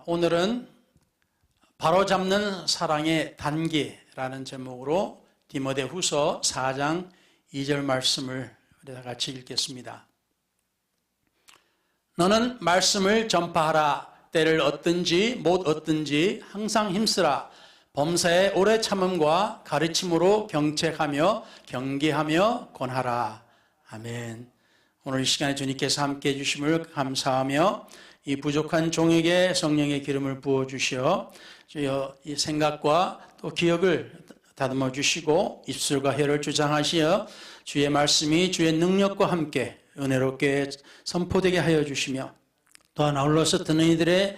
오늘은 바로잡는 사랑의 단계라는 제목으로 디모데후서 4장 2절 말씀을 우리 다 같이 읽겠습니다. 너는 말씀을 전파하라. 때를 얻든지 못 얻든지 항상 힘쓰라. 범사에 오래 참음과 가르침으로 경책하며 경계하며 권하라. 아멘. 오늘 이 시간에 주님께서 함께 해주심을 감사하며 이 부족한 종에게 성령의 기름을 부어주시어 주여 이 생각과 또 기억을 다듬어 주시고 입술과 혀를 주장하시어 주의 말씀이 주의 능력과 함께 은혜롭게 선포되게 하여 주시며 또한 아울러서 듣는 이들의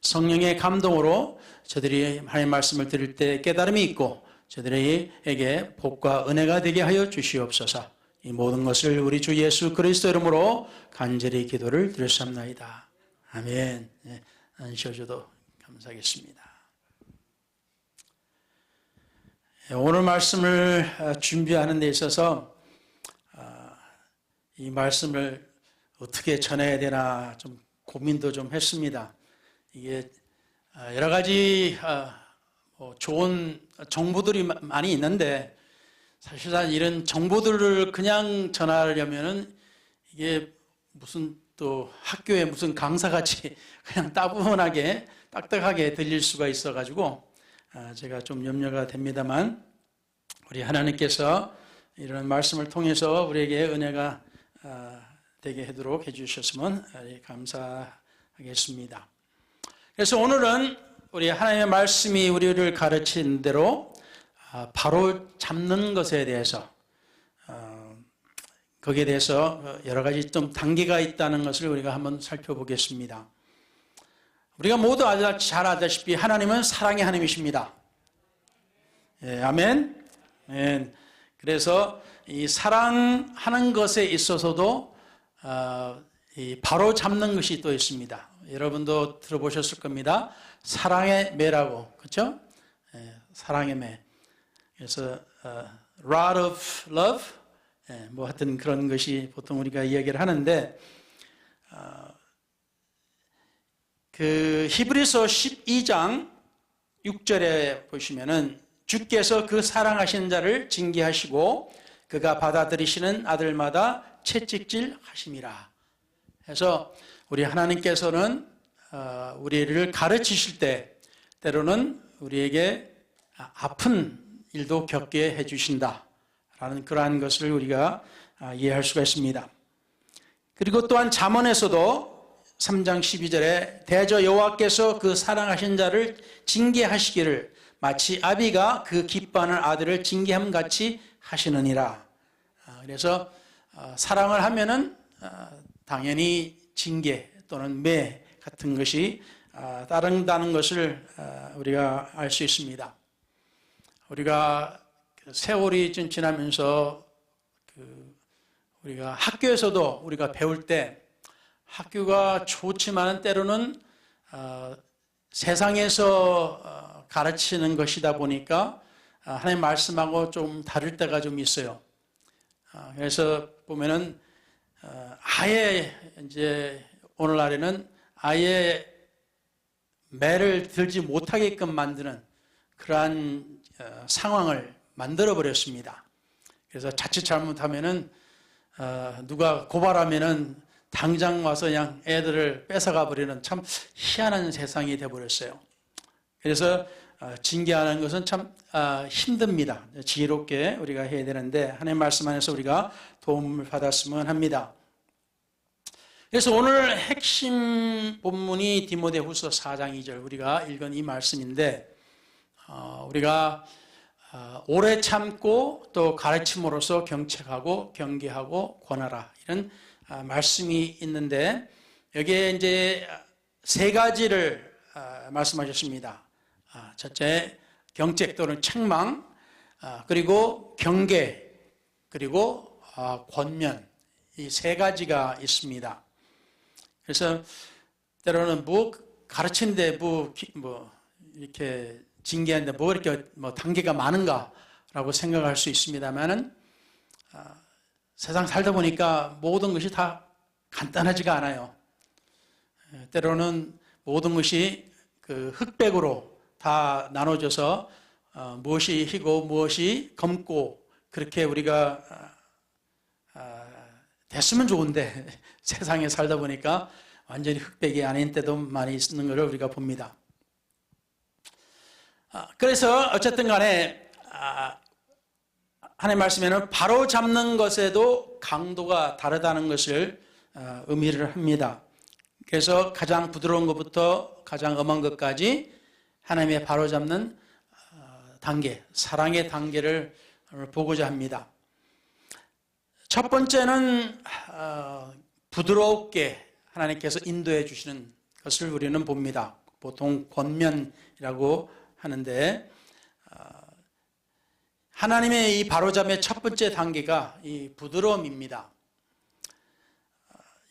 성령의 감동으로 저들이 하나님의 말씀을 들을 때 깨달음이 있고 저들에게 복과 은혜가 되게 하여 주시옵소서. 이 모든 것을 우리 주 예수 그리스도 이름으로 간절히 기도를 드렸사옵나이다. 아멘. 네, 앉으셔도 감사하겠습니다. 오늘 말씀을 준비하는 데 있어서 이 말씀을 어떻게 전해야 되나 좀 고민도 좀 했습니다. 이게 여러 가지 좋은 정보들이 많이 있는데 사실상 이런 정보들을 그냥 전하려면은 이게 무슨 또 학교에 무슨 강사같이 그냥 따분하게 딱딱하게 들릴 수가 있어가지고 제가 좀 염려가 됩니다만 우리 하나님께서 이런 말씀을 통해서 우리에게 은혜가 되게 하도록 해주셨으면 감사하겠습니다. 그래서 오늘은 우리 하나님의 말씀이 우리를 가르친 대로 바로 잡는 것에 대해서 거기에 대해서 여러 가지 좀 단계가 있다는 것을 우리가 한번 살펴보겠습니다. 우리가 모두 잘 아다시피 하나님은 사랑의 하나님이십니다. 예, 아멘. 아멘. 그래서 이 사랑하는 것에 있어서도 이 바로 잡는 것이 또 있습니다. 여러분도 들어보셨을 겁니다. 사랑의 매라고, 그렇죠? 예, 사랑의 매. 그래서 rod of love, 뭐 하여튼 그런 것이 보통 우리가 이야기를 하는데 그 히브리서 12장 6절에 보시면은 주께서 그 사랑하신 자를 징계하시고 그가 받아들이시는 아들마다 채찍질 하심이라. 해서 우리 하나님께서는 우리를 가르치실 때 때로는 우리에게 아픈 일도 겪게 해주신다 라는 그러한 것을 우리가 이해할 수가 있습니다. 그리고 또한 잠언에서도 3장 12절에 대저 여호와께서 그 사랑하신 자를 징계하시기를 마치 아비가 그 기뻐하는 아들을 징계함 같이 하시느니라. 그래서 사랑을 하면은 당연히 징계 또는 매 같은 것이 따른다는 것을 우리가 알 수 있습니다. 우리가 세월이 좀 지나면서 우리가 학교에서도 우리가 배울 때 학교가 좋지만 때로는 세상에서 가르치는 것이다 보니까 하나님 말씀하고 좀 다를 때가 좀 있어요. 그래서 보면은 아예 이제 오늘날에는 아예 매를 들지 못하게끔 만드는 그러한 상황을 만들어 버렸습니다. 그래서 자칫 잘못하면은 누가 고발하면은 당장 와서 그냥 애들을 뺏어가 버리는 참 희한한 세상이 돼 버렸어요. 그래서 징계하는 것은 참 힘듭니다. 지혜롭게 우리가 해야 되는데 하나님의 말씀 안에서 우리가 도움을 받았으면 합니다. 그래서 오늘 핵심 본문이 디모데후서 4장 2절 우리가 읽은 이 말씀인데 우리가 오래 참고 또 가르침으로써 경책하고 경계하고 권하라 이런 말씀이 있는데 여기에 이제 세 가지를 말씀하셨습니다. 첫째 경책 또는 책망, 그리고 경계, 그리고 권면 이 세 가지가 있습니다. 그래서 때로는 뭐 가르치는데 뭐 이렇게 징계하는데 뭐 이렇게 단계가 많은가라고 생각할 수 있습니다만은 세상 살다 보니까 모든 것이 다 간단하지가 않아요. 때로는 모든 것이 그 흑백으로 다 나눠져서 무엇이 희고 무엇이 검고 그렇게 우리가 됐으면 좋은데 세상에 살다 보니까 완전히 흑백이 아닌 때도 많이 있는 것을 우리가 봅니다. 그래서 어쨌든 간에 하나님의 말씀에는 바로 잡는 것에도 강도가 다르다는 것을 의미를 합니다. 그래서 가장 부드러운 것부터 가장 엄한 것까지 하나님의 바로 잡는 단계, 사랑의 단계를 보고자 합니다. 첫 번째는 부드럽게 하나님께서 인도해 주시는 것을 우리는 봅니다. 보통 권면이라고 하는데 하나님의 이 바로잡음의 첫 번째 단계가 이 부드러움입니다.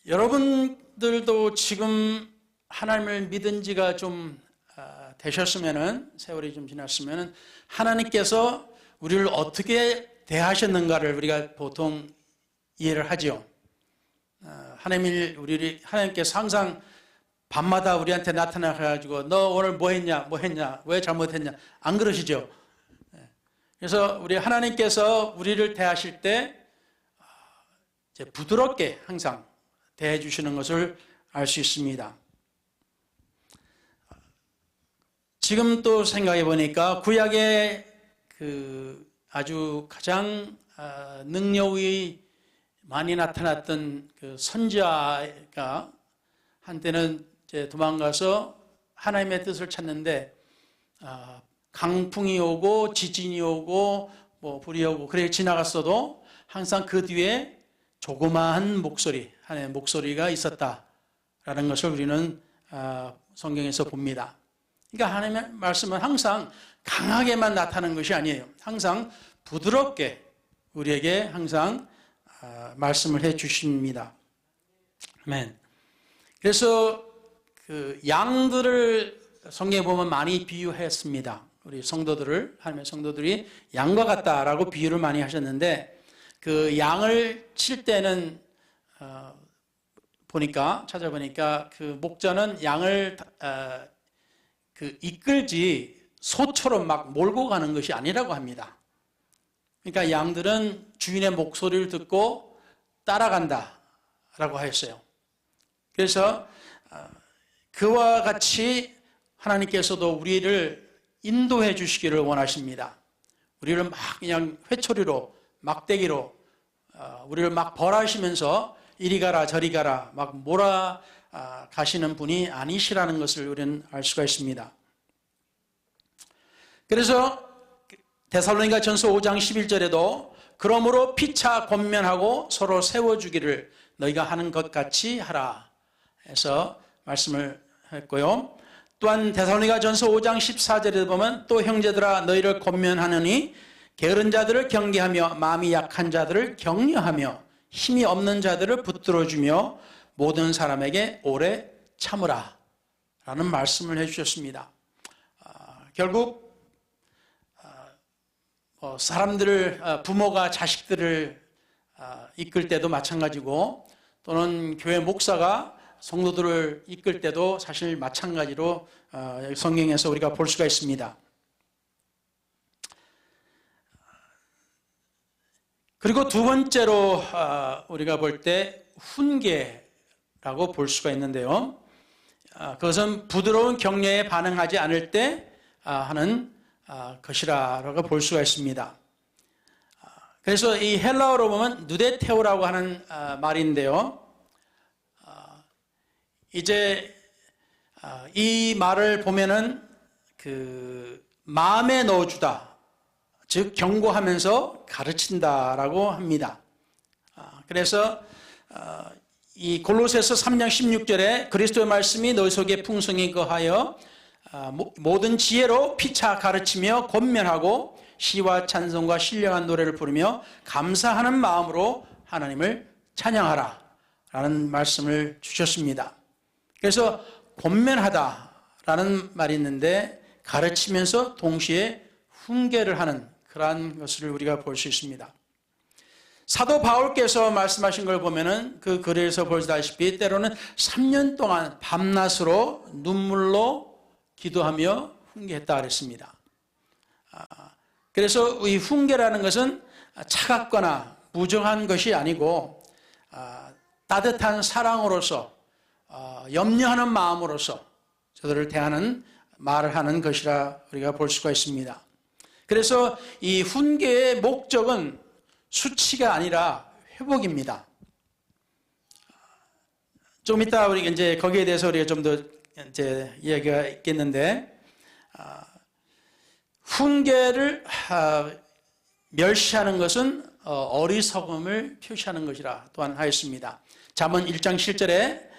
여러분들도 지금 하나님을 믿은 지가 좀 되셨으면은, 세월이 좀 지났으면은 하나님께서 우리를 어떻게 대하셨는가를 우리가 보통 이해를 하죠. 하나님께서 항상 밤마다 우리한테 나타나가지고 너 오늘 뭐 했냐, 왜 잘못했냐, 안 그러시죠? 그래서 우리 하나님께서 우리를 대하실 때 이제 부드럽게 항상 대해 주시는 것을 알 수 있습니다. 지금 또 생각해 보니까 구약의 그 아주 가장 능력이 많이 나타났던 그 선지자가 한때는 이제 도망가서 하나님의 뜻을 찾는데 강풍이 오고 지진이 오고 뭐 불이 오고 그렇게 지나갔어도 항상 그 뒤에 조그마한 목소리, 하나님의 목소리가 있었다라는 것을 우리는 성경에서 봅니다. 그러니까 하나님의 말씀은 항상 강하게만 나타나는 것이 아니에요. 항상 부드럽게 우리에게 항상 말씀을 해 주십니다. 아멘. 그래서 그 양들을 성경에 보면 많이 비유했습니다. 우리 성도들을, 하나님의 성도들이 양과 같다라고 비유를 많이 하셨는데 그 양을 칠 때는 찾아보니까 그 목자는 양을 그 이끌지 소처럼 막 몰고 가는 것이 아니라고 합니다. 그러니까 양들은 주인의 목소리를 듣고 따라간다라고 하였어요. 그래서 그와 같이 하나님께서도 우리를 인도해 주시기를 원하십니다. 우리를 막 그냥 회초리로, 막대기로 우리를 막 벌하시면서 이리 가라 저리 가라 막 몰아 가시는 분이 아니시라는 것을 우리는 알 수가 있습니다. 그래서 데살로니가 전서 5장 11절에도 그러므로 피차 권면하고 서로 세워주기를 너희가 하는 것 같이 하라 해서 말씀을 했고요. 또한 데살로니가 전서 5장 14절에 보면 또 형제들아 너희를 권면하느니 게으른 자들을 경계하며 마음이 약한 자들을 격려하며 힘이 없는 자들을 붙들어주며 모든 사람에게 오래 참으라 라는 말씀을 해주셨습니다. 결국 사람들을, 부모가 자식들을 이끌 때도 마찬가지고 또는 교회 목사가 성도들을 이끌 때도 사실 마찬가지로 성경에서 우리가 볼 수가 있습니다. 그리고 두 번째로 우리가 볼 때 훈계라고 볼 수가 있는데요. 그것은 부드러운 격려에 반응하지 않을 때 하는 것이라고 볼 수가 있습니다. 그래서 이 헬라어로 보면 누데테오라고 하는 말인데요. 이제 이 말을 보면은 그 마음에 넣어주다, 즉 경고하면서 가르친다라고 합니다. 그래서 이 골로새서 3장 16절에 그리스도의 말씀이 너희 속에 풍성히 거하여 모든 지혜로 피차 가르치며 권면하고 시와 찬송과 신령한 노래를 부르며 감사하는 마음으로 하나님을 찬양하라 라는 말씀을 주셨습니다. 그래서 권면하다라는 말이 있는데 가르치면서 동시에 훈계를 하는 그러한 것을 우리가 볼 수 있습니다. 사도 바울께서 말씀하신 걸 보면은 그 글에서 보시다시피 때로는 3년 동안 밤낮으로 눈물로 기도하며 훈계했다 그랬습니다. 그래서 이 훈계라는 것은 차갑거나 무정한 것이 아니고 따뜻한 사랑으로서 염려하는 마음으로서 저들을 대하는 말을 하는 것이라 우리가 볼 수가 있습니다. 그래서 이 훈계의 목적은 수치가 아니라 회복입니다. 좀 이따 우리 이제 거기에 대해서 우리가 좀 더 이제 이야기가 있겠는데, 훈계를 멸시하는 것은 어리석음을 표시하는 것이라 또한 하였습니다. 잠언 1장 7절에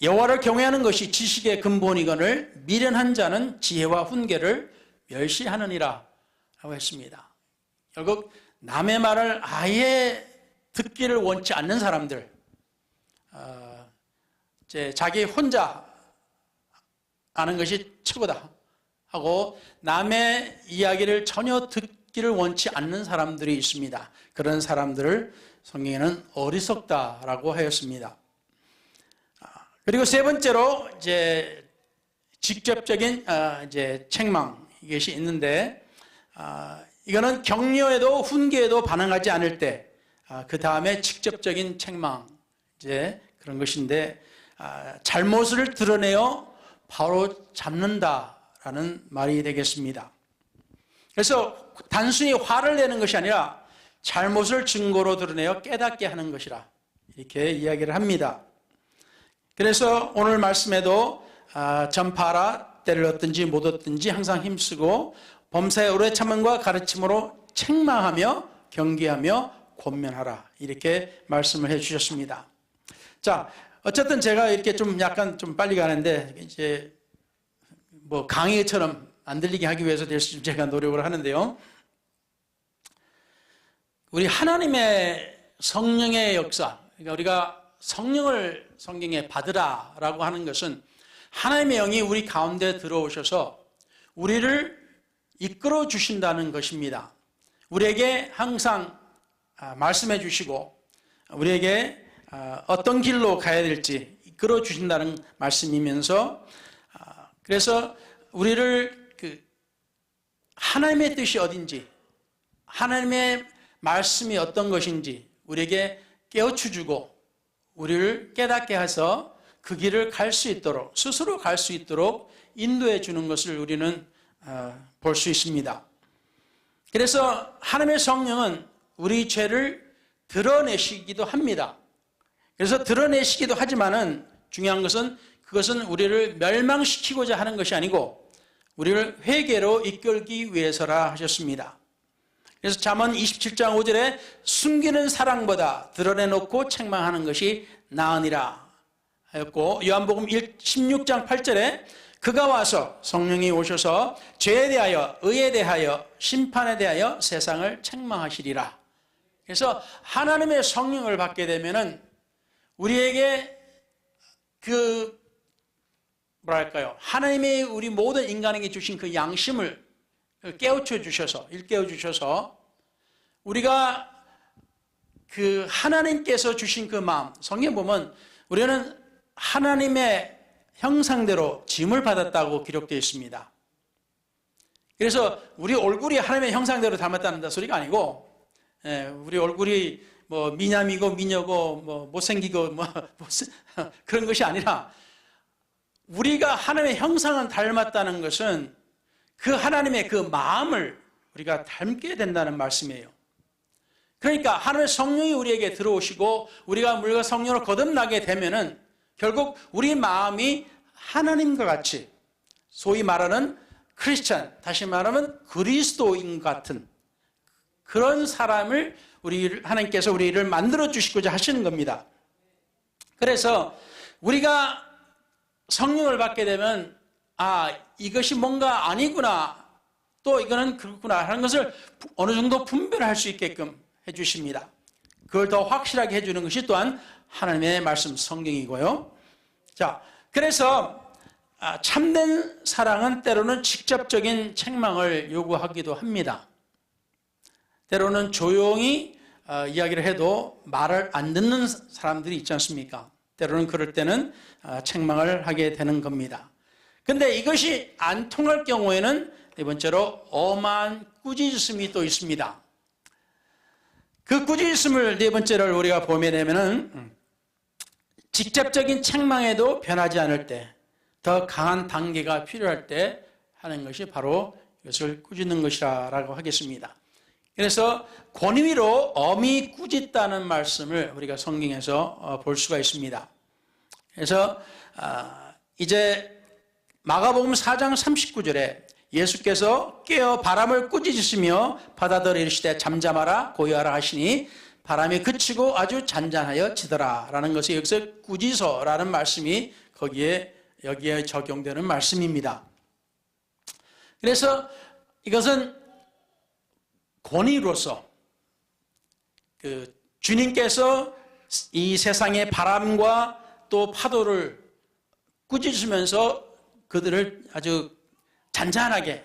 여호와를 경외하는 것이 지식의 근본이거늘 미련한 자는 지혜와 훈계를 멸시하느니라 라고 했습니다. 결국 남의 말을 아예 듣기를 원치 않는 사람들, 이제 자기 혼자 아는 것이 최고다 하고 남의 이야기를 전혀 듣기를 원치 않는 사람들이 있습니다. 그런 사람들을 성경에는 어리석다라고 하였습니다. 그리고 세 번째로 이제 직접적인 이제 책망 이것이 있는데, 이거는 격려에도 훈계에도 반응하지 않을 때 그 다음에 직접적인 책망 이제 그런 것인데, 잘못을 드러내어 바로 잡는다라는 말이 되겠습니다. 그래서 단순히 화를 내는 것이 아니라 잘못을 증거로 드러내어 깨닫게 하는 것이라 이렇게 이야기를 합니다. 그래서 오늘 말씀에도 전파하라, 때를 얻든지 못 얻든지 항상 힘쓰고 범사의 오래 참음과 가르침으로 책망하며 경계하며 권면하라, 이렇게 말씀을 해 주셨습니다. 자, 어쨌든 제가 이렇게 좀 약간 좀 빨리 가는데 이제 뭐 강의처럼 안 들리게 하기 위해서 제가 노력을 하는데요. 우리 하나님의 성령의 역사, 그러니까 우리가 성령을 성경에 받으라라고 하는 것은 하나님의 영이 우리 가운데 들어오셔서 우리를 이끌어 주신다는 것입니다. 우리에게 항상 말씀해 주시고 우리에게 어떤 길로 가야 될지 이끌어 주신다는 말씀이면서, 그래서 우리를 하나님의 뜻이 어딘지, 하나님의 말씀이 어떤 것인지 우리에게 깨우쳐 주고 우리를 깨닫게 해서 그 길을 갈 수 있도록, 스스로 갈 수 있도록 인도해 주는 것을 우리는 볼 수 있습니다. 그래서 하나님의 성령은 우리 죄를 드러내시기도 합니다. 그래서 드러내시기도 하지만은 중요한 것은 그것은 우리를 멸망시키고자 하는 것이 아니고 우리를 회개로 이끌기 위해서라 하셨습니다. 그래서 잠언 27장 5절에 숨기는 사랑보다 드러내놓고 책망하는 것이 나으니라 하였고, 요한복음 16장 8절에 그가 와서, 성령이 오셔서 죄에 대하여 의에 대하여 심판에 대하여 세상을 책망하시리라. 그래서 하나님의 성령을 받게 되면은 우리에게 하나님의 우리 모든 인간에게 주신 그 양심을 깨우쳐 주셔서, 일깨워 주셔서 우리가 그 하나님께서 주신 그 마음, 성경에 보면 우리는 하나님의 형상대로 지음을 받았다고 기록되어 있습니다. 그래서 우리 얼굴이 하나님의 형상대로 닮았다는 소리가 아니고, 우리 얼굴이 뭐 미남이고 미녀고 뭐 못생기고 그런 것이 아니라 우리가 하나님의 형상을 닮았다는 것은 그 하나님의 그 마음을 우리가 닮게 된다는 말씀이에요. 그러니까 하나님의 성령이 우리에게 들어오시고 우리가 물과 성령으로 거듭나게 되면은 결국 우리 마음이 하나님과 같이, 소위 말하는 크리스찬, 다시 말하면 그리스도인 같은 그런 사람을 하나님께서 우리를 만들어 주시고자 하시는 겁니다. 그래서 우리가 성령을 받게 되면 이것이 뭔가 아니구나, 또 이거는 그렇구나 하는 것을 어느 정도 분별할 수 있게끔 해주십니다. 그걸 더 확실하게 해주는 것이 또한 하나님의 말씀 성경이고요. 자, 그래서 참된 사랑은 때로는 직접적인 책망을 요구하기도 합니다. 때로는 조용히 이야기를 해도 말을 안 듣는 사람들이 있지 않습니까? 때로는 그럴 때는 책망을 하게 되는 겁니다. 근데 이것이 안 통할 경우에는 네 번째로 엄한 꾸짖음이 또 있습니다. 그 꾸짖음을 네 번째를 우리가 보게 되면은 직접적인 책망에도 변하지 않을 때, 더 강한 단계가 필요할 때 하는 것이 바로 이것을 꾸짖는 것이라고 하겠습니다. 그래서 권위로 엄히 꾸짖다는 말씀을 우리가 성경에서 볼 수가 있습니다. 그래서 이제 마가복음 4장 39절에 예수께서 깨어 바람을 꾸짖으시며 바다들을 이르시되 잠잠하라 고요하라 하시니 바람이 그치고 아주 잔잔하여 지더라 라는 것이 여기서 꾸짖어라는 말씀이 여기에 적용되는 말씀입니다. 그래서 이것은 권위로서 주님께서 이 세상의 바람과 또 파도를 꾸짖으면서 그들을 아주 잔잔하게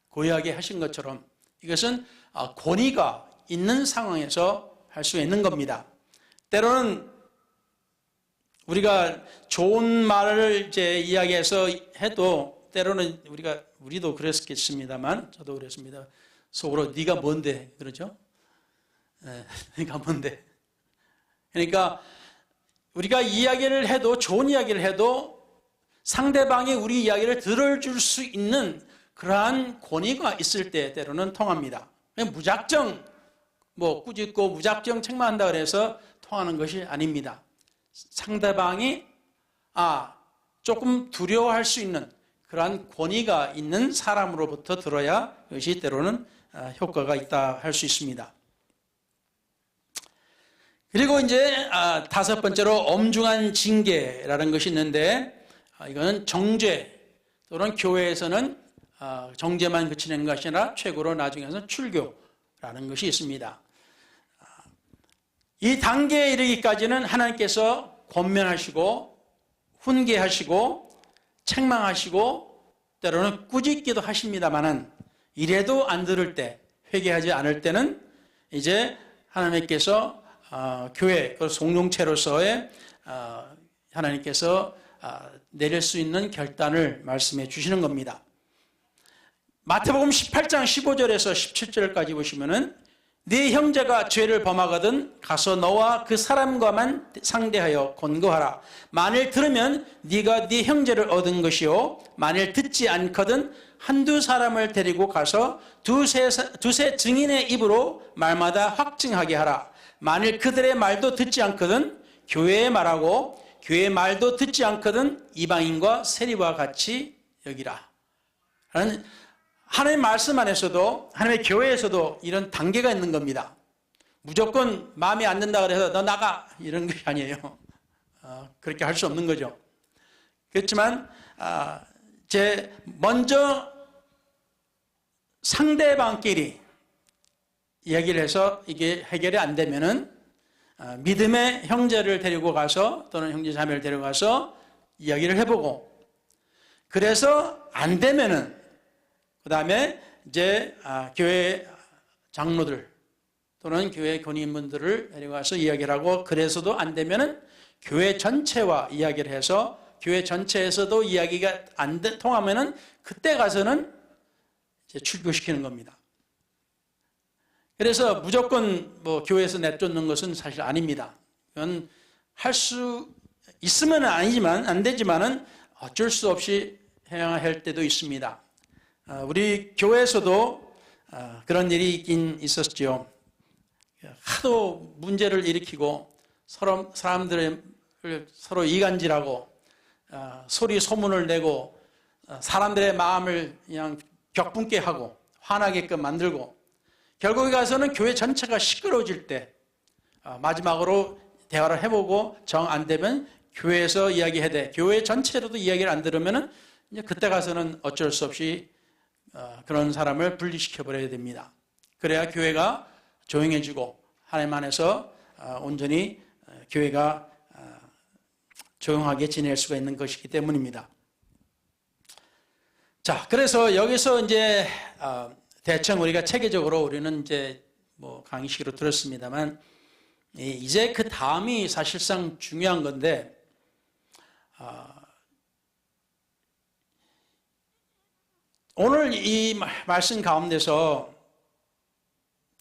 고요하게 하신 것처럼 이것은 권위가 있는 상황에서 할 수 있는 겁니다. 때로는 우리가 좋은 말을 이제 이야기해서 해도 때로는 우리도 그랬겠습니다만 저도 그랬습니다. 속으로 네가 뭔데 그러죠? 네가 뭔데? 그러니까 우리가 이야기를 해도 좋은 이야기를 해도 상대방이 우리 이야기를 들어줄 수 있는 그러한 권위가 있을 때 때로는 통합니다. 무작정 꾸짖고 무작정 책망한다 그래서 통하는 것이 아닙니다. 상대방이 조금 두려워할 수 있는 그러한 권위가 있는 사람으로부터 들어야 이것이 때로는 효과가 있다 할 수 있습니다. 그리고 이제 다섯 번째로 엄중한 징계라는 것이 있는데 이거는 정죄 또는 교회에서는 정죄만 그치는 것이 아니라 최고로 나중에는 출교라는 것이 있습니다. 이 단계에 이르기까지는 하나님께서 권면하시고 훈계하시고 책망하시고 때로는 꾸짖기도 하십니다마는 이래도 안 들을 때 회개하지 않을 때는 이제 하나님께서 교회 그 공동체로서의 하나님께서 내릴 수 있는 결단을 말씀해 주시는 겁니다. 마태복음 18장 15절에서 17절까지 보시면은 네 형제가 죄를 범하거든 가서 너와 그 사람과만 상대하여 권고하라. 만일 들으면 네가 네 형제를 얻은 것이요 만일 듣지 않거든 한두 사람을 데리고 가서 두세 증인의 입으로 말마다 확증하게 하라. 만일 그들의 말도 듣지 않거든 교회의 말하고 교회의 말도 듣지 않거든 이방인과 세리와 같이 여기라. 하나님의 말씀 안에서도 하나님의 교회에서도 이런 단계가 있는 겁니다. 무조건 마음에 안 든다 그래서 너 나가 이런 것이 아니에요. 그렇게 할 수 없는 거죠. 그렇지만 먼저 상대방끼리 이야기를 해서 이게 해결이 안 되면은 믿음의 형제를 데리고 가서 또는 형제 자매를 데려가서 이야기를 해보고 그래서 안 되면은 그 다음에 이제 교회 장로들 또는 교회 권위인분들을 데려가서 이야기를 하고 그래서도 안 되면은 교회 전체와 이야기를 해서 교회 전체에서도 이야기가 안 통하면은 그때 가서는 이제 출교시키는 겁니다. 그래서 무조건 교회에서 내쫓는 것은 사실 아닙니다. 이건 할 수 있으면 아니지만 안 되지만은 어쩔 수 없이 해야 할 때도 있습니다. 우리 교회에서도 그런 일이 있긴 있었죠. 하도 문제를 일으키고 사람들을 서로 이간질하고 소리 소문을 내고 사람들의 마음을 그냥 격분케 하고 화나게끔 만들고 결국에 가서는 교회 전체가 시끄러워질 때 마지막으로 대화를 해보고 정 안 되면 교회에서 이야기해야 돼. 교회 전체로도 이야기를 안 들으면은 이제 그때 가서는 어쩔 수 없이 그런 사람을 분리시켜버려야 됩니다. 그래야 교회가 조용해지고 하나님 안에서 온전히 교회가 조용하게 지낼 수가 있는 것이기 때문입니다. 자, 그래서 여기서 이제 대충 우리가 체계적으로 우리는 이제 뭐 강의식으로 들었습니다만, 이제 그 다음이 사실상 중요한 건데, 오늘 이 말씀 가운데서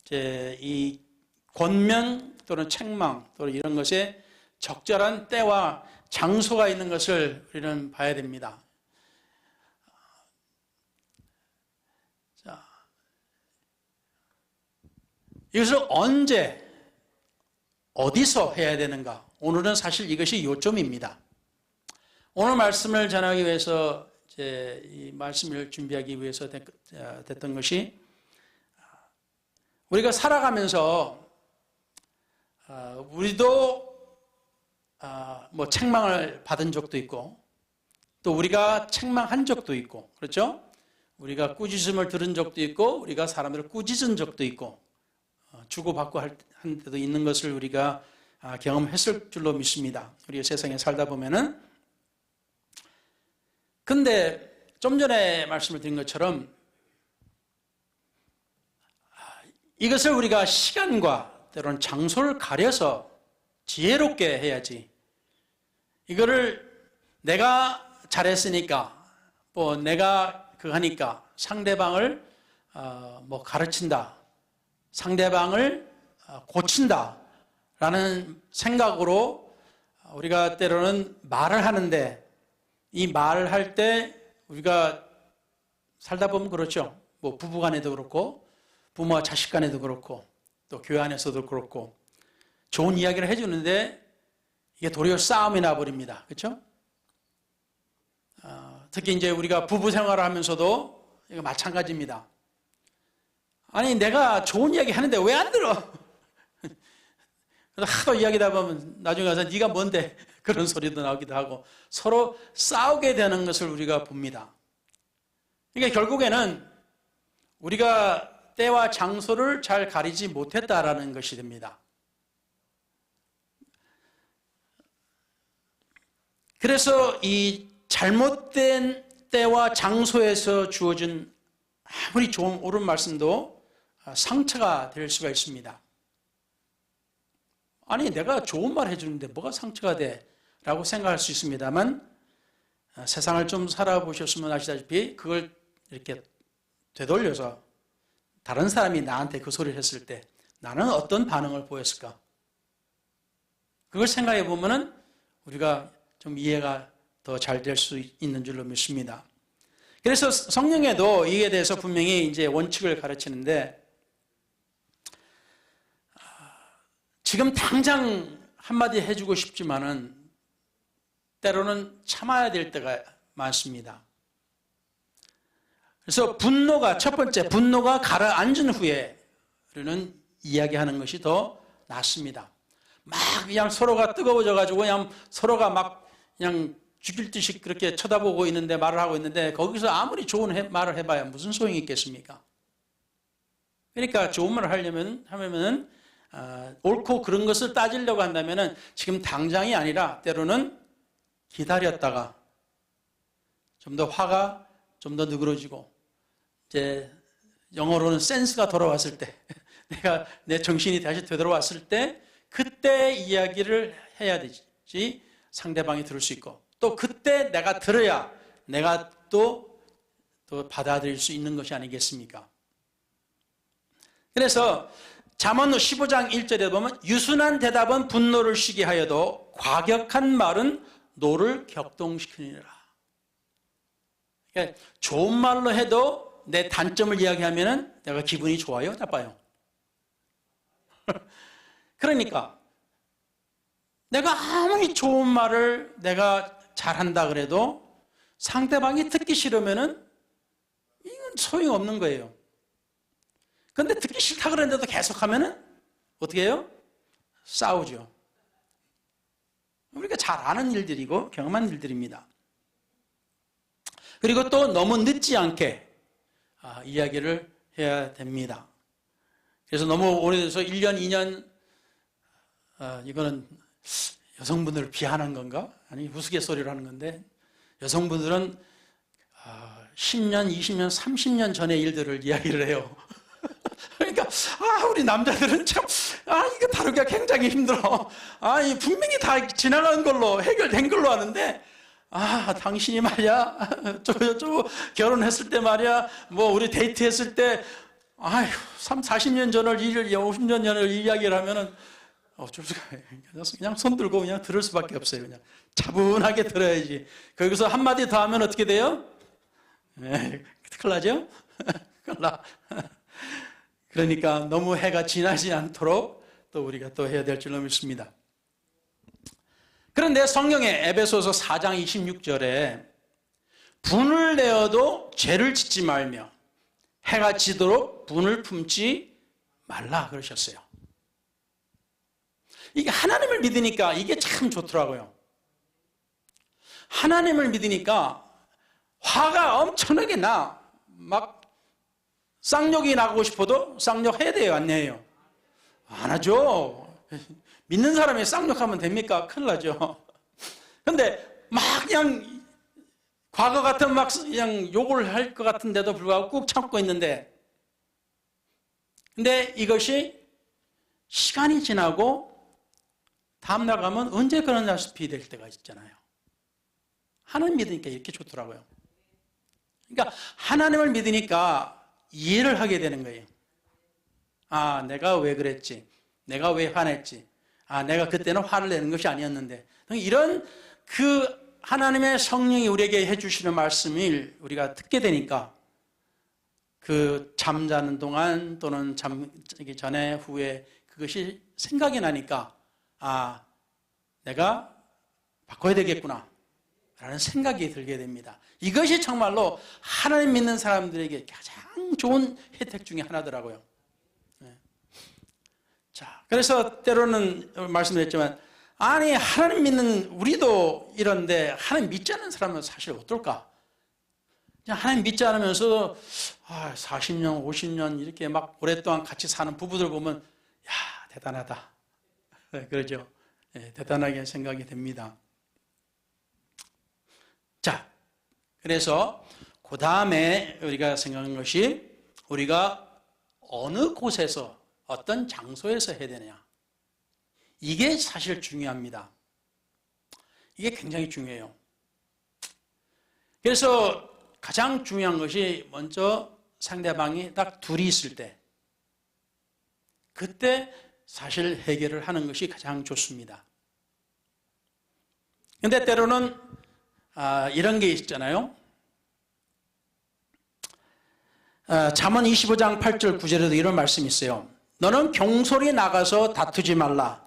이제 이 권면 또는 책망 또는 이런 것에 적절한 때와 장소가 있는 것을 우리는 봐야 됩니다. 자, 이것을 언제, 어디서 해야 되는가? 오늘은 사실 이것이 요점입니다. 오늘 말씀을 전하기 위해서 이제 이 말씀을 준비하기 위해서 됐던 것이, 우리가 살아가면서 우리도 뭐 책망을 받은 적도 있고, 또 우리가 책망한 적도 있고, 그렇죠? 우리가 꾸짖음을 들은 적도 있고, 우리가 사람들을 꾸짖은 적도 있고, 주고받고 한 때도 있는 것을 우리가 경험했을 줄로 믿습니다. 우리가 세상에 살다 보면은. 근데 좀 전에 말씀을 드린 것처럼 이것을 우리가 시간과 때로는 장소를 가려서 지혜롭게 해야지, 이거를 내가 잘했으니까, 뭐 내가 그거 하니까 상대방을 뭐 가르친다, 상대방을 고친다 라는 생각으로 우리가 때로는 말을 하는데, 이 말을 할 때 우리가 살다 보면 그렇죠. 뭐 부부 간에도 그렇고, 부모와 자식 간에도 그렇고, 또 교회 안에서도 그렇고, 좋은 이야기를 해주는데 이게 도리어 싸움이 나버립니다. 그렇죠? 특히 이제 우리가 부부 생활을 하면서도 이거 마찬가지입니다. 아니, 내가 좋은 이야기 하는데 왜 안 들어? 그래서 하도 이야기하다 보면 나중에 가서 네가 뭔데? 그런 소리도 나오기도 하고, 서로 싸우게 되는 것을 우리가 봅니다. 그러니까 결국에는 우리가 때와 장소를 잘 가리지 못했다라는 것이 됩니다. 그래서 이 잘못된 때와 장소에서 주어진 아무리 좋은 옳은 말씀도 상처가 될 수가 있습니다. 아니, 내가 좋은 말 해주는데 뭐가 상처가 돼? 라고 생각할 수 있습니다만, 세상을 좀 살아보셨으면 아시다시피 그걸 이렇게 되돌려서 다른 사람이 나한테 그 소리를 했을 때 나는 어떤 반응을 보였을까? 그걸 생각해 보면은 우리가 좀 이해가 더 잘 될 수 있는 줄로 믿습니다. 그래서 성경에도 이에 대해서 분명히 이제 원칙을 가르치는데, 지금 당장 한마디 해주고 싶지만은 때로는 참아야 될 때가 많습니다. 그래서 분노가, 첫 번째, 분노가 가라앉은 후에는 이야기하는 것이 더 낫습니다. 막 그냥 서로가 뜨거워져가지고 그냥 서로가 막 그냥 죽일 듯이 그렇게 쳐다보고 있는데, 말을 하고 있는데, 거기서 아무리 좋은 말을 해봐야 무슨 소용이 있겠습니까? 그러니까 좋은 말을 하려면은 옳고 그런 것을 따지려고 한다면은 지금 당장이 아니라 때로는 기다렸다가 좀 더 화가 좀 더 누그러지고, 이제 영어로는 센스가 돌아왔을 때, 내가 내 정신이 다시 되돌아왔을 때, 그때 이야기를 해야 되지, 상대방이 들을 수 있고, 또 그때 내가 들어야 내가 또 받아들일 수 있는 것이 아니겠습니까? 그래서 잠언 15장 1절에 보면, 유순한 대답은 분노를 쉬게 하여도 과격한 말은 노를 격동시키느니라. 그러니까 좋은 말로 해도 내 단점을 이야기하면 내가 기분이 좋아요, 나빠요? 그러니까 내가 아무리 좋은 말을 내가 잘한다 그래도 상대방이 듣기 싫으면은 이건 소용없는 거예요. 근데 듣기 싫다 그랬는데도 계속하면은 어떻게 해요? 싸우죠. 우리가 잘 아는 일들이고 경험한 일들입니다. 그리고 또 너무 늦지 않게 이야기를 해야 됩니다. 그래서 너무 오래돼서 1년, 2년, 이거는 여성분들을 비하하는 건가? 아니, 우스갯소리를 하는 건데, 여성분들은 10년, 20년, 30년 전의 일들을 이야기를 해요. 그러니까 우리 남자들은 참, 이거 다루기가 굉장히 힘들어. 이 분명히 다 지나간 걸로, 해결된 걸로 아는데, 당신이 말이야, 저거 결혼했을 때 말이야, 우리 데이트했을 때, 40년 전을 50년 전을 이야기를 하면은, 어쩔 수가, 그냥 손 들고 그냥 들을 수밖에 없어요. 그냥 차분하게 들어야지. 거기서 한마디 더 하면 어떻게 돼요? 큰일 나죠? 큰일 나. 그러니까 너무 해가 지나지 않도록 또 우리가 또 해야 될 줄로 믿습니다. 그런데 성경에 에베소서 4장 26절에 분을 내어도 죄를 짓지 말며 해가 지도록 분을 품지 말라 그러셨어요. 이게 하나님을 믿으니까 이게 참 좋더라고요. 하나님을 믿으니까 화가 엄청나게 나. 막 쌍욕이 나고 싶어도 쌍욕해야 돼요, 안 해요? 안 하죠. 믿는 사람이 쌍욕하면 됩니까? 큰일 나죠. 근데 막 그냥 과거 같은 막 그냥 욕을 할 것 같은데도 불구하고 꾹 참고 있는데, 근데 이것이 시간이 지나고 다음날 가면 언제 그러냐시피 될 때가 있잖아요. 하나님 믿으니까 이렇게 좋더라고요. 그러니까 하나님을 믿으니까 이해를 하게 되는 거예요. 내가 왜 그랬지? 내가 왜 화냈지? 내가 그때는 화를 내는 것이 아니었는데. 이런 그 하나님의 성령이 우리에게 해주시는 말씀을 우리가 듣게 되니까 그 잠자는 동안 또는 잠자기 전에 후에 그것이 생각이 나니까 내가 바꿔야 되겠구나 라는 생각이 들게 됩니다. 이것이 정말로 하나님 믿는 사람들에게 가장 좋은 혜택 중에 하나더라고요. 자, 그래서 때로는 말씀드렸지만 하나님 믿는 우리도 이런데 하나님 믿지 않는 사람은 사실 어떨까? 하나님 믿지 않으면서 40년, 50년 이렇게 막 오랫동안 같이 사는 부부들 보면 대단하다. 그러죠. 대단하게 생각이 됩니다. 자, 그래서 그 다음에 우리가 생각하는 것이 우리가 어느 곳에서 어떤 장소에서 해야 되느냐. 이게 사실 중요합니다. 이게 굉장히 중요해요. 그래서 가장 중요한 것이 먼저 상대방이 딱 둘이 있을 때, 그때 사실 해결을 하는 것이 가장 좋습니다. 근데 때로는 이런 게 있잖아요. 잠언 25장 8절 9절에도 이런 말씀이 있어요. 너는 경솔히 나가서 다투지 말라.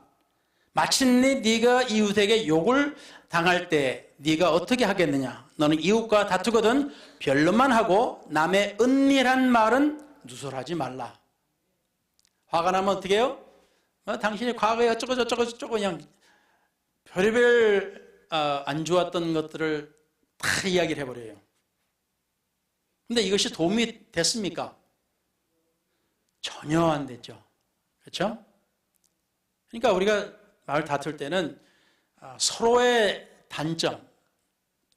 마침내 네가 이웃에게 욕을 당할 때 네가 어떻게 하겠느냐. 너는 이웃과 다투거든 변론만 하고 남의 은밀한 말은 누설하지 말라. 화가 나면 어떻게 해요? 당신이 과거에 어쩌고 저쩌고 그냥 별의별 안 좋았던 것들을 다 이야기를 해버려요. 근데 이것이 도움이 됐습니까? 전혀 안 됐죠. 그렇죠? 그러니까 우리가 말 다툴 때는 서로의 단점,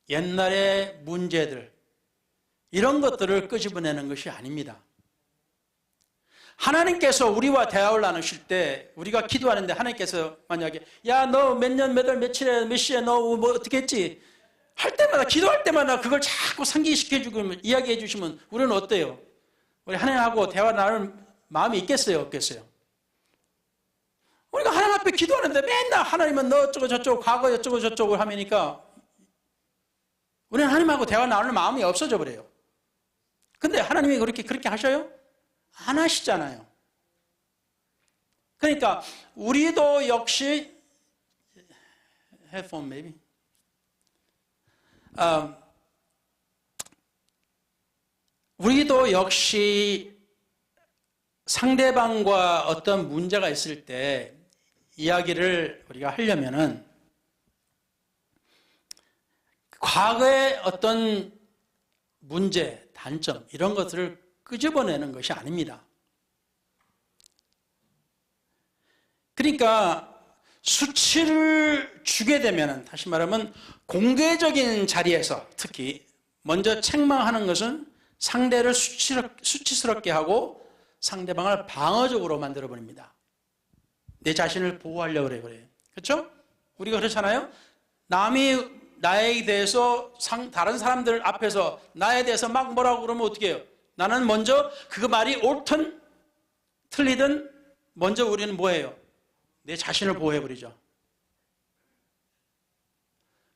옛날의 문제들, 이런 것들을 끄집어내는 것이 아닙니다. 하나님께서 우리와 대화를 나누실 때 우리가 기도하는데 하나님께서 만약에 너 몇 년 몇 월 며칠에 몇 시에 너 뭐 어떻게 했지? 할 때마다 기도할 때마다 그걸 자꾸 상기시켜주고 이야기해 주시면 우리는 어때요? 우리 하나님하고 대화 나눌 마음이 있겠어요? 없겠어요? 우리가 하나님 앞에 기도하는데 맨날 하나님은 너 어쩌고 저쩌고 과거 어쩌고 저쩌고 하니까 우리는 하나님하고 대화 나눌 마음이 없어져 버려요. 근데 하나님이 그렇게 하셔요? 안 하시잖아요. 그러니까 우리도 역시 headphone maybe 우리도 역시 상대방과 어떤 문제가 있을 때 이야기를 우리가 하려면은 과거의 어떤 문제, 단점 이런 것들을 끄집어내는 것이 아닙니다. 그러니까 수치를 주게 되면, 다시 말하면 공개적인 자리에서 특히 먼저 책망하는 것은 상대를 수치스럽게 하고 상대방을 방어적으로 만들어버립니다. 내 자신을 보호하려고 그래요. 그렇죠? 우리가 그렇잖아요. 남이 나에 대해서 다른 사람들 앞에서 나에 대해서 막 뭐라고 그러면 어떻게 해요? 나는 먼저 그 말이 옳든 틀리든 먼저 우리는 뭐예요? 내 자신을 보호해버리죠.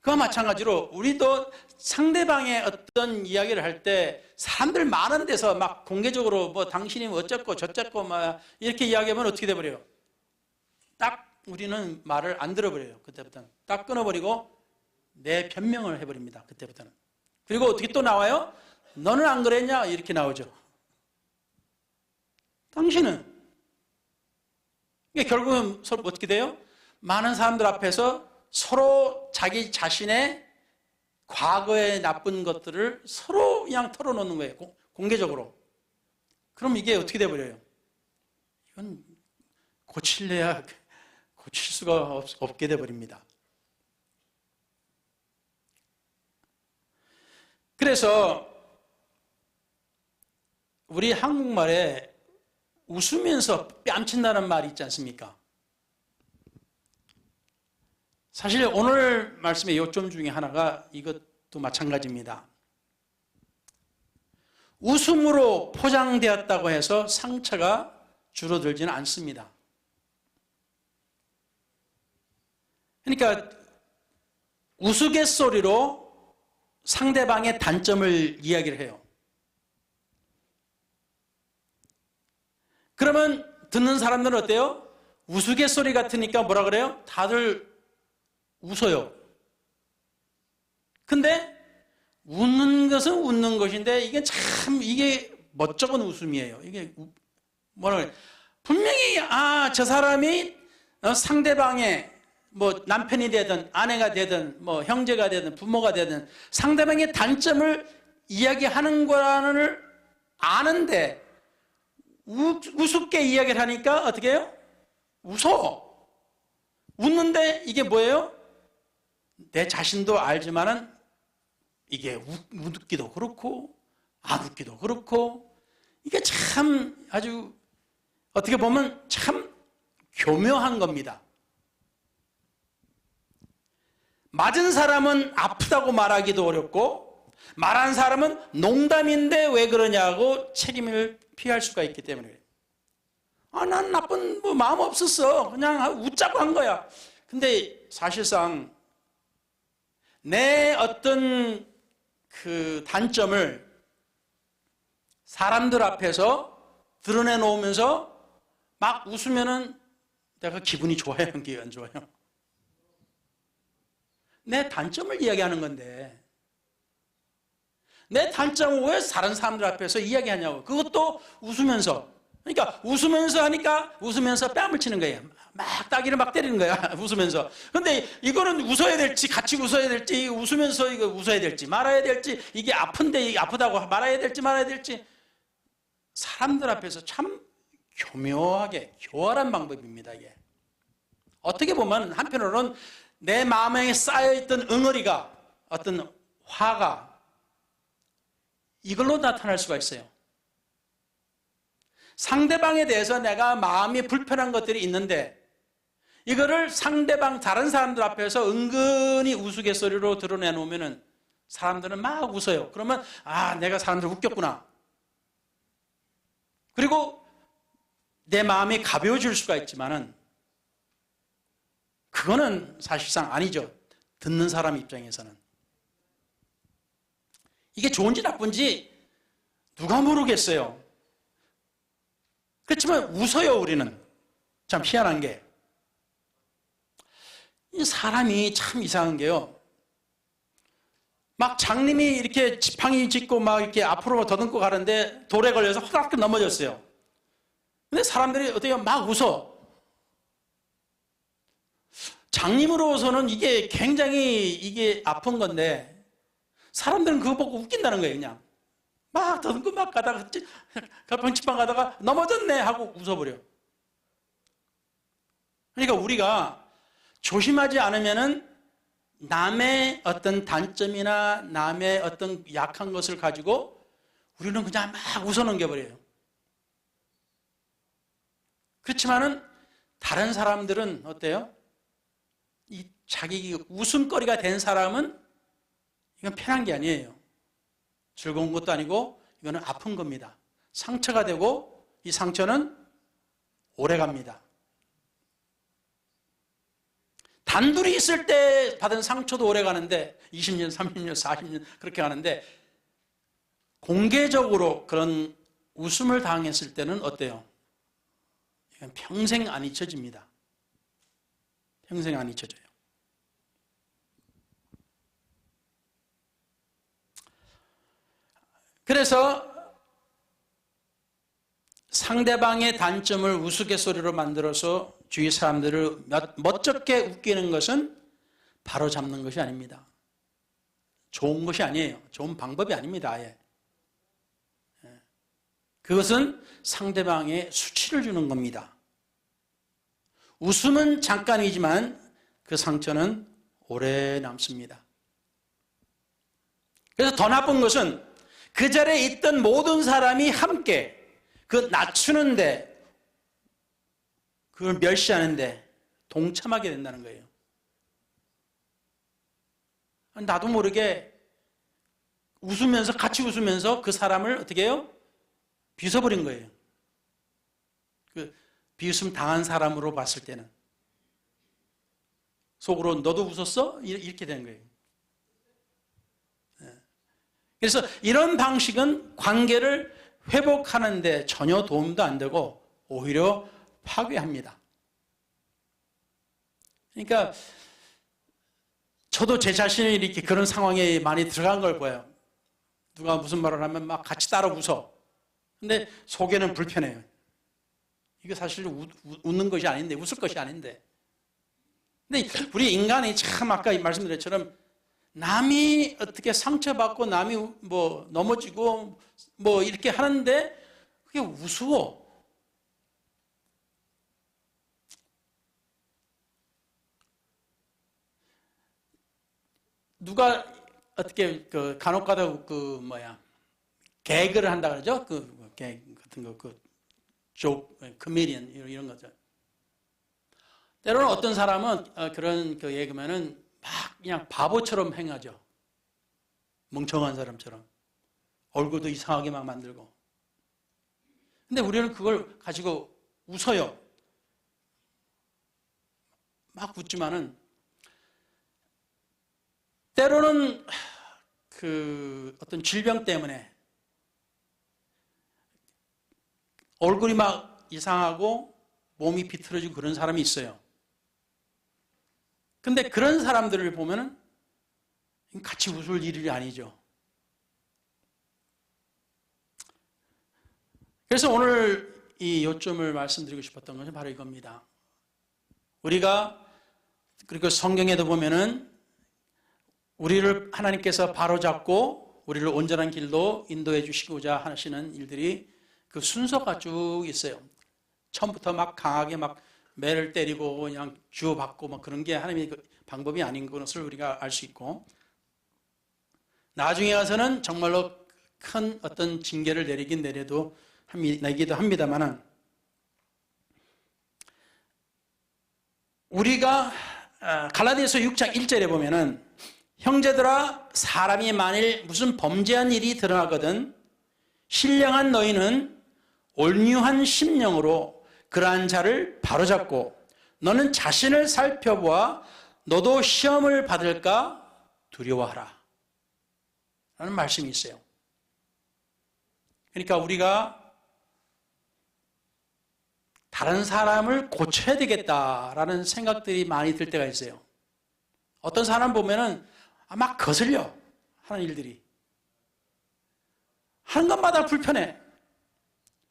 그와 마찬가지로 우리도 상대방의 어떤 이야기를 할 때 사람들 많은 데서 막 공개적으로 뭐 당신이 어쨌고 저쨌고 막 이렇게 이야기하면 어떻게 돼버려요? 딱 우리는 말을 안 들어버려요. 그때부터는 딱 끊어버리고 내 변명을 해버립니다. 그때부터는. 그리고 어떻게 또 나와요? 너는 안 그랬냐? 이렇게 나오죠. 당신은. 이게 결국은 서로 어떻게 돼요? 많은 사람들 앞에서 서로 자기 자신의 과거의 나쁜 것들을 서로 그냥 털어놓는 거예요. 공개적으로. 그럼 이게 어떻게 돼버려요? 이건 고칠 수가 없게 돼버립니다. 그래서 우리 한국말에 웃으면서 뺨친다는 말이 있지 않습니까? 사실 오늘 말씀의 요점 중에 하나가 이것도 마찬가지입니다. 웃음으로 포장되었다고 해서 상처가 줄어들지는 않습니다. 그러니까 우스갯소리로 상대방의 단점을 이야기를 해요. 그러면 듣는 사람들은 어때요? 우스갯소리 같으니까 뭐라 그래요? 다들 웃어요. 근데 웃는 것은 웃는 것인데 이게 멋쩍은 웃음이에요. 이게 뭐라 그래요? 분명히 저 사람이 상대방의 뭐 남편이 되든 아내가 되든 뭐 형제가 되든 부모가 되든 상대방의 단점을 이야기하는 거라는 아는데 우습게 이야기를 하니까 어떻게 해요? 웃어. 웃는데 이게 뭐예요? 내 자신도 알지만은 이게 웃기도 그렇고 안 웃기도 그렇고 이게 참 아주 어떻게 보면 참 교묘한 겁니다. 맞은 사람은 아프다고 말하기도 어렵고 말한 사람은 농담인데 왜 그러냐고 책임을 피할 수가 있기 때문에 난 나쁜 마음 없었어. 그냥 웃자고 한 거야. 근데 사실상 내 어떤 그 단점을 사람들 앞에서 드러내 놓으면서 막 웃으면은 내가 기분이 좋아요, 안 좋아요? 내 단점을 이야기하는 건데 내 단점을 왜 다른 사람들 앞에서 이야기하냐고. 그것도 웃으면서. 그러니까 웃으면서 하니까 웃으면서 뺨을 치는 거예요. 막 따귀를 막 때리는 거야. 웃으면서. 근데 이거는 웃어야 될지 같이 웃어야 될지 웃으면서 이거 웃어야 될지 말아야 될지 이게 아픈데 이게 아프다고 말아야 될지 말아야 될지 사람들 앞에서 참 교묘하게 교활한 방법입니다. 이게. 어떻게 보면 한편으로는 내 마음에 쌓여있던 응어리가 어떤 화가 이걸로 나타날 수가 있어요. 상대방에 대해서 내가 마음이 불편한 것들이 있는데 이거를 상대방 다른 사람들 앞에서 은근히 우스갯소리로 드러내놓으면 사람들은 막 웃어요. 그러면 내가 사람들 웃겼구나. 그리고 내 마음이 가벼워질 수가 있지만은 그거는 사실상 아니죠. 듣는 사람 입장에서는. 이게 좋은지 나쁜지 누가 모르겠어요. 그렇지만 웃어요, 우리는. 참 희한한 게. 이 사람이 참 이상한 게요. 막 장님이 이렇게 지팡이 짚고 막 이렇게 앞으로 더듬고 가는데 돌에 걸려서 허락게 넘어졌어요. 근데 사람들이 어떻게 막 웃어. 장님으로서는 이게 굉장히 이게 아픈 건데 사람들은 그거 보고 웃긴다는 거예요. 그냥 막 더듬고 막 가다가 병치방 가다가 넘어졌네 하고 웃어버려. 그러니까 우리가 조심하지 않으면은 남의 어떤 단점이나 남의 어떤 약한 것을 가지고 우리는 그냥 막 웃어 넘겨버려요. 그렇지만은 다른 사람들은 어때요? 이 자기 웃음거리가 된 사람은 이건 편한 게 아니에요. 즐거운 것도 아니고 이거는 아픈 겁니다. 상처가 되고 이 상처는 오래 갑니다. 단둘이 있을 때 받은 상처도 오래 가는데 20년, 30년, 40년 그렇게 가는데 공개적으로 그런 웃음을 당했을 때는 어때요? 이건 평생 안 잊혀집니다. 평생 안 잊혀져요. 그래서 상대방의 단점을 우스갯소리로 만들어서 주위 사람들을 멋쩍게 웃기는 것은 바로 잡는 것이 아닙니다. 좋은 것이 아니에요. 좋은 방법이 아닙니다. 아예. 그것은 상대방의 수치를 주는 겁니다. 웃음은 잠깐이지만 그 상처는 오래 남습니다. 그래서 더 나쁜 것은 그 자리에 있던 모든 사람이 함께 그 낮추는데, 그걸 멸시하는데 동참하게 된다는 거예요. 나도 모르게 웃으면서, 같이 웃으면서 그 사람을 어떻게 해요? 비웃어버린 거예요. 그 비웃음 당한 사람으로 봤을 때는. 속으로 너도 웃었어? 이렇게 되는 거예요. 그래서 이런 방식은 관계를 회복하는데 전혀 도움도 안 되고 오히려 파괴합니다. 그러니까 저도 제 자신이 이렇게 그런 상황에 많이 들어간 걸 보여요. 누가 무슨 말을 하면 막 같이 따라 웃어. 근데 속에는 불편해요. 이거 사실 웃는 것이 아닌데, 웃을 것이 아닌데. 근데 우리 인간이 참 아까 말씀드린 것처럼 남이 어떻게 상처받고 남이 뭐 넘어지고 뭐 이렇게 하는데 그게 우스워. 누가 어떻게 그 간혹가다 개그를 한다 그러죠? 개그 같은 거, 코미디언 이런 거죠. 때로는 어떤 사람은 그런 얘기면은 막 그냥 바보처럼 행하죠. 멍청한 사람처럼. 얼굴도 이상하게 막 만들고. 근데 우리는 그걸 가지고 웃어요. 막 웃지만은 때로는 그 어떤 질병 때문에 얼굴이 막 이상하고 몸이 비틀어지고 그런 사람이 있어요. 근데 그런 사람들을 보면은 같이 웃을 일이 아니죠. 그래서 오늘 이 요점을 말씀드리고 싶었던 것은 바로 이겁니다. 우리가, 그리고 성경에도 보면은 우리를 하나님께서 바로잡고 우리를 온전한 길로 인도해 주시고자 하시는 일들이 그 순서가 쭉 있어요. 처음부터 막 강하게 막 매를 때리고 그냥 주워받고 막 그런 게 하나님의 그 방법이 아닌 것을 우리가 알 수 있고, 나중에 가서는 정말로 큰 어떤 징계를 내리기도 합니다만은, 우리가 갈라디아서 6장 1절에 보면은 형제들아, 사람이 만일 무슨 범죄한 일이 드러나거든 신령한 너희는 온유한 심령으로 그러한 자를 바로잡고 너는 자신을 살펴보아 너도 시험을 받을까 두려워하라 라는 말씀이 있어요. 그러니까 우리가 다른 사람을 고쳐야 되겠다라는 생각들이 많이 들 때가 있어요. 어떤 사람 보면은 막 거슬려 하는 일들이. 하는 것마다 불편해.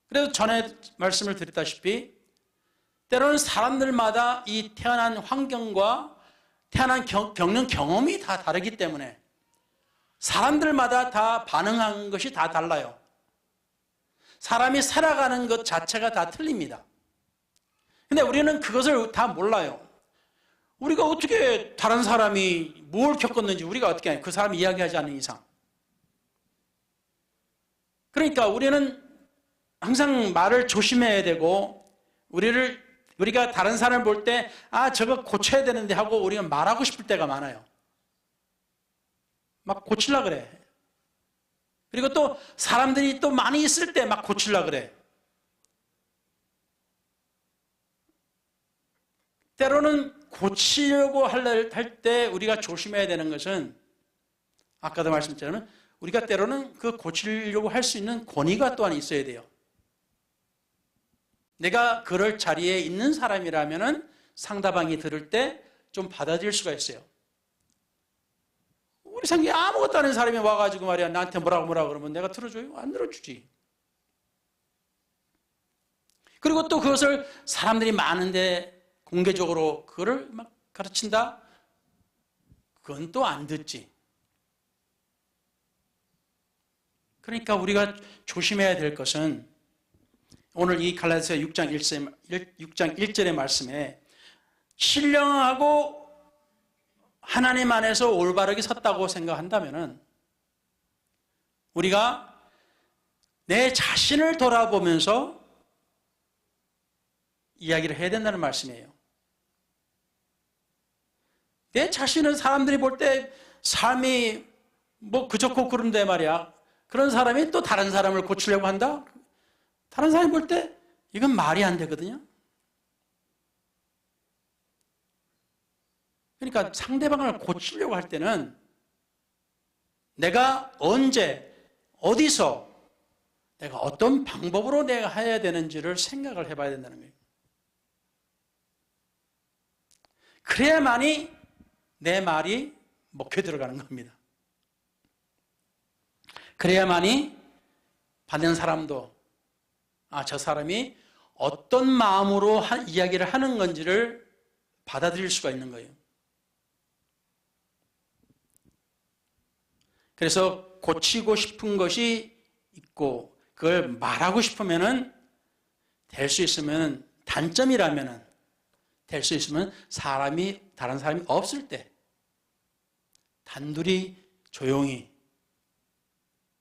그래서 전에 말씀을 드렸다시피 때로는 사람들마다 이 태어난 환경과 태어난 겪는 경험이 다 다르기 때문에 사람들마다 다 반응하는 것이 다 달라요. 사람이 살아가는 것 자체가 다 틀립니다. 근데 우리는 그것을 다 몰라요. 우리가 어떻게 다른 사람이 뭘 겪었는지 우리가 어떻게 해요? 그 사람이 이야기하지 않는 이상. 그러니까 우리는 항상 말을 조심해야 되고, 우리가 다른 사람을 볼 때, 저거 고쳐야 되는데 하고 우리가 말하고 싶을 때가 많아요. 막 고치려고 그래. 그리고 또 사람들이 또 많이 있을 때 막 고치려고 그래. 때로는 고치려고 할 때 우리가 조심해야 되는 것은, 아까도 말씀드렸지만 우리가 때로는 그 고치려고 할 수 있는 권위가 또한 있어야 돼요. 내가 그럴 자리에 있는 사람이라면 상대방이 들을 때 좀 받아들일 수가 있어요. 우리 상에 아무것도 아닌 사람이 와가지고 말이야 나한테 뭐라고 그러면 내가 들어줘요? 안 들어주지. 그리고 또 그것을 사람들이 많은데 공개적으로 그거를 막 가르친다? 그건 또 안 듣지. 그러니까 우리가 조심해야 될 것은 오늘 이 갈라디아서 6장 1절의 말씀에 신령하고 하나님 안에서 올바르게 섰다고 생각한다면 우리가 내 자신을 돌아보면서 이야기를 해야 된다는 말씀이에요. 내 자신은 사람들이 볼 때 삶이 뭐 그저고 그런데 말이야. 그런 사람이 또 다른 사람을 고치려고 한다? 다른 사람이 볼 때 이건 말이 안 되거든요. 그러니까 상대방을 고치려고 할 때는 내가 언제, 어디서, 내가 어떤 방법으로 내가 해야 되는지를 생각을 해봐야 된다는 거예요. 그래야만이 내 말이 먹혀 들어가는 겁니다. 그래야만이 받는 사람도 저 사람이 어떤 마음으로 이야기를 하는 건지를 받아들일 수가 있는 거예요. 그래서 고치고 싶은 것이 있고 그걸 말하고 싶으면은 될 수 있으면 단점이라면은 될 수 있으면 다른 사람이 없을 때 단둘이 조용히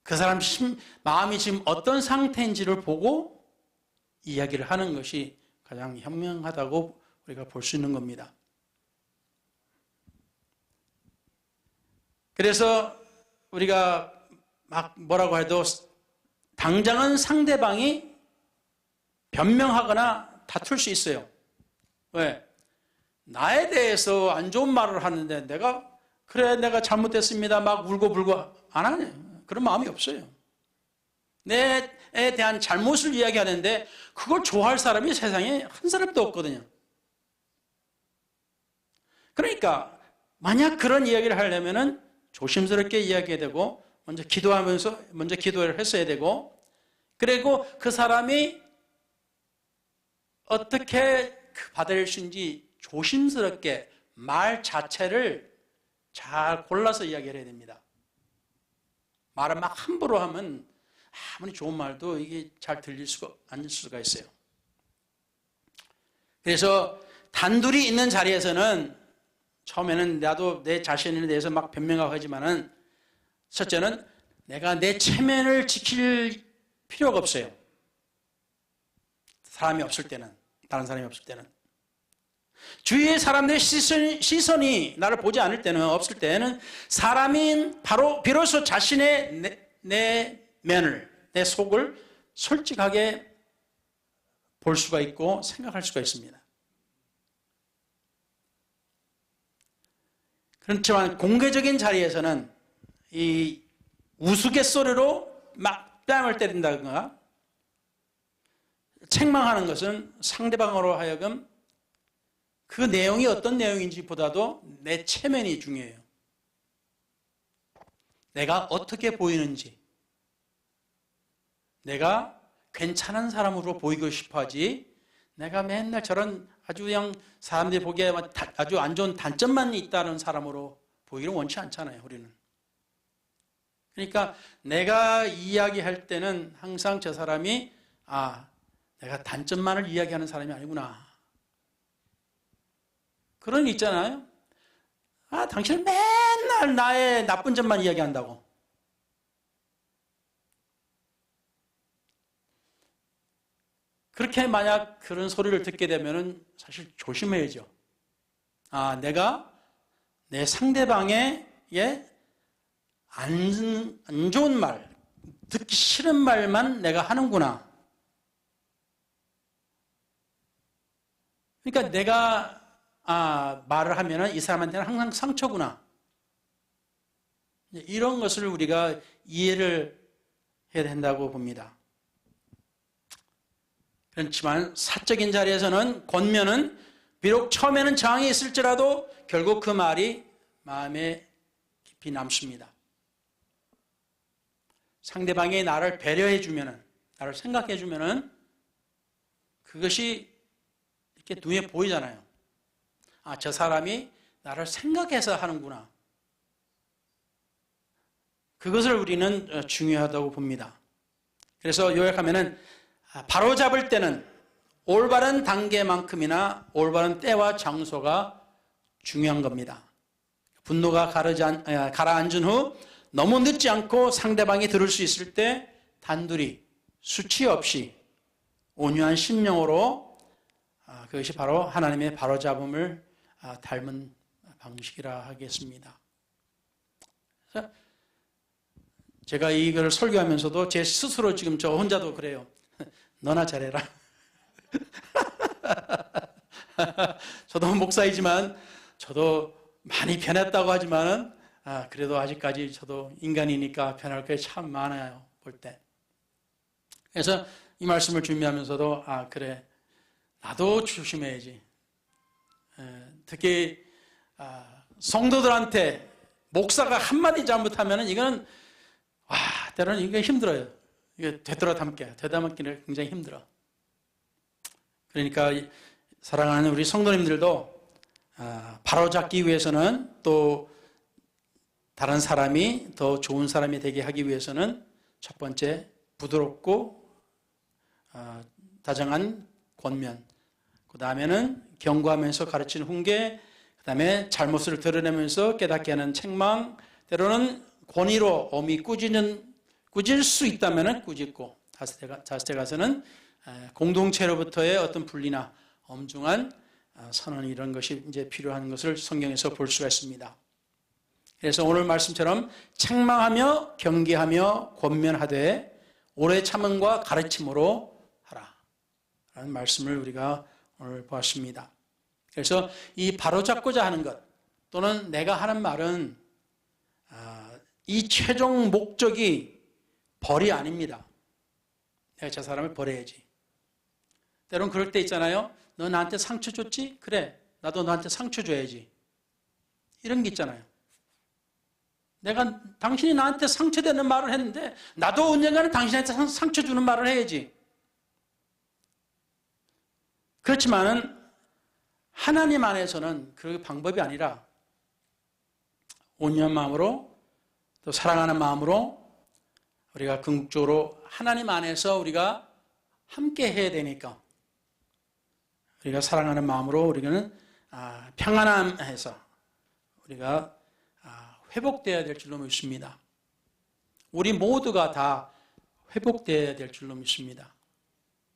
그 사람 마음이 지금 어떤 상태인지를 보고 이야기를 하는 것이 가장 현명하다고 우리가 볼 수 있는 겁니다. 그래서 우리가 막 뭐라고 해도 당장은 상대방이 변명하거나 다툴 수 있어요. 왜? 나에 대해서 안 좋은 말을 하는데 내가 잘못됐습니다 막 울고불고 안 하네. 그런 마음이 없어요. 내에 대한 잘못을 이야기하는데 그걸 좋아할 사람이 세상에 한 사람도 없거든요. 그러니까 만약 그런 이야기를 하려면은 조심스럽게 이야기해야 되고 먼저 기도를 했어야 되고 그리고 그 사람이 어떻게 받아들일 수 있는지 조심스럽게 말 자체를 잘 골라서 이야기를 해야 됩니다. 말을 막 함부로 하면 아무리 좋은 말도 이게 잘 들릴 수가 있어요. 그래서 단둘이 있는 자리에서는 처음에는 나도 내 자신에 대해서 막 변명하고 하지만은 첫째는 내가 내 체면을 지킬 필요가 없어요. 다른 사람이 없을 때는. 주위의 사람들의 시선이 나를 보지 않을 때는, 없을 때는 사람인 비로소 자신의 내 속을 솔직하게 볼 수가 있고 생각할 수가 있습니다. 그렇지만 공개적인 자리에서는 이 우스갯소리로 막 뺨을 때린다든가 책망하는 것은 상대방으로 하여금 그 내용이 어떤 내용인지 보다도 내 체면이 중요해요. 내가 어떻게 보이는지, 내가 괜찮은 사람으로 보이고 싶어 하지, 내가 맨날 저런 아주 그냥 사람들이 보기에 아주 안 좋은 단점만 있다는 사람으로 보기를 원치 않잖아요, 우리는. 그러니까 내가 이야기할 때는 항상 저 사람이 내가 단점만을 이야기하는 사람이 아니구나. 그런 게 있잖아요. 당신은 맨날 나의 나쁜 점만 이야기한다고. 그렇게 만약 그런 소리를 듣게 되면은 사실 조심해야죠. 내가 내 상대방의 안 좋은 말, 듣기 싫은 말만 내가 하는구나. 그러니까 내가 말을 하면은 이 사람한테는 항상 상처구나. 이런 것을 우리가 이해를 해야 된다고 봅니다. 그렇지만 사적인 자리에서는 권면은 비록 처음에는 저항이 있을지라도 결국 그 말이 마음에 깊이 남습니다. 상대방이 나를 배려해 주면은, 나를 생각해 주면은 그것이 이렇게 눈에 보이잖아요. 저 사람이 나를 생각해서 하는구나. 그것을 우리는 중요하다고 봅니다. 그래서 요약하면은 바로잡을 때는 올바른 단계만큼이나 올바른 때와 장소가 중요한 겁니다. 분노가 가라앉은 후 너무 늦지 않고 상대방이 들을 수 있을 때 단둘이 수치 없이 온유한 심령으로 그것이 바로 하나님의 바로잡음을 닮은 방식이라 하겠습니다. 제가 이걸 설교하면서도 제 스스로 지금 저 혼자도 그래요. 너나 잘해라. 저도 목사이지만 저도 많이 변했다고 하지만은 그래도 아직까지 저도 인간이니까 변할 게 참 많아요. 볼 때. 그래서 이 말씀을 준비하면서도 그래 나도 조심해야지. 특히 성도들한테 목사가 한마디 잘못하면은 이거는 때로는 이게 힘들어요. 이게 되돌아담기는 굉장히 힘들어. 그러니까 사랑하는 우리 성도님들도 바로잡기 위해서는 또 다른 사람이 더 좋은 사람이 되게 하기 위해서는 첫 번째 부드럽고 다정한 권면, 그 다음에는 경고하면서 가르치는 훈계, 그 다음에 잘못을 드러내면서 깨닫게 하는 책망, 때로는 권위로 엄히 꾸질 수 있다면 꾸짖고, 다섯째 가서는 공동체로부터의 어떤 분리나 엄중한 선언, 이런 것이 이제 필요한 것을 성경에서 볼 수가 있습니다. 그래서 오늘 말씀처럼 책망하며 경계하며 권면하되 오래 참음과 가르침으로 하라 라는 말씀을 우리가 오늘 보았습니다. 그래서 이 바로잡고자 하는 것 또는 내가 하는 말은 이 최종 목적이 벌이 아닙니다. 내가 저 사람을 버려야지. 때론 그럴 때 있잖아요. 너 나한테 상처 줬지? 그래, 나도 너한테 상처 줘야지. 이런 게 있잖아요. 당신이 나한테 상처되는 말을 했는데 나도 언젠가는 당신한테 상처 주는 말을 해야지. 그렇지만은 하나님 안에서는 그 방법이 아니라 온유한 마음으로 또 사랑하는 마음으로 우리가 궁극적으로 하나님 안에서 우리가 함께 해야 되니까 우리가 사랑하는 마음으로 우리는 평안함에서 우리가 회복되어야 될 줄로 믿습니다. 우리 모두가 다 회복되어야 될 줄로 믿습니다.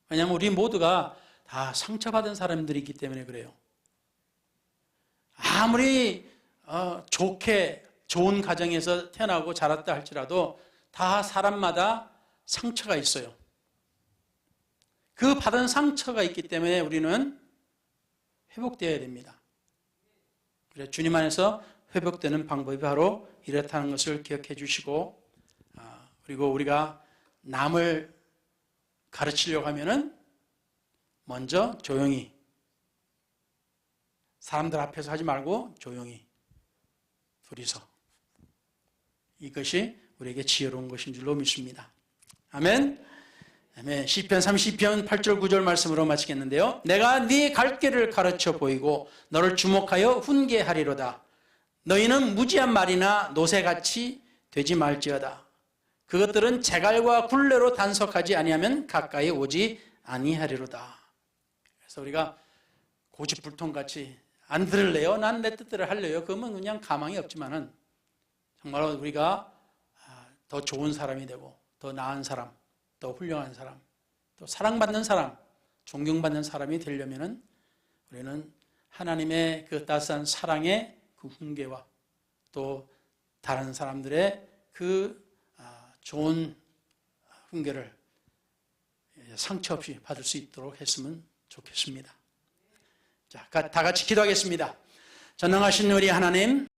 왜냐하면 우리 모두가 다 상처받은 사람들이기 때문에 그래요. 아무리 좋은 가정에서 태어나고 자랐다 할지라도 다 사람마다 상처가 있어요. 그 받은 상처가 있기 때문에 우리는 회복되어야 됩니다. 그래서 주님 안에서 회복되는 방법이 바로 이렇다는 것을 기억해 주시고, 그리고 우리가 남을 가르치려고 하면은 먼저 조용히, 사람들 앞에서 하지 말고 조용히 둘이서, 이것이 우리에게 지혜로운 것인 줄로 믿습니다. 아멘. 아멘. 시편 30편 8절 9절 말씀으로 마치겠는데요. 내가 네 갈 길을 가르쳐 보이고 너를 주목하여 훈계하리로다. 너희는 무지한 말이나 노새같이 되지 말지어다. 그것들은 재갈과 굴레로 단속하지 아니하면 가까이 오지 아니하리로다. 그래서 우리가 고집불통같이 안 들을래요? 난 내 뜻대로 할래요? 그러면 그냥 가망이 없지만은 정말 우리가 더 좋은 사람이 되고 더 나은 사람, 더 훌륭한 사람, 또 사랑받는 사람, 존경받는 사람이 되려면은 우리는 하나님의 그 따스한 사랑의 그 훈계와 또 다른 사람들의 그 좋은 훈계를 상처 없이 받을 수 있도록 했으면 좋겠습니다. 자, 다 같이 기도하겠습니다. 전능하신 우리 하나님,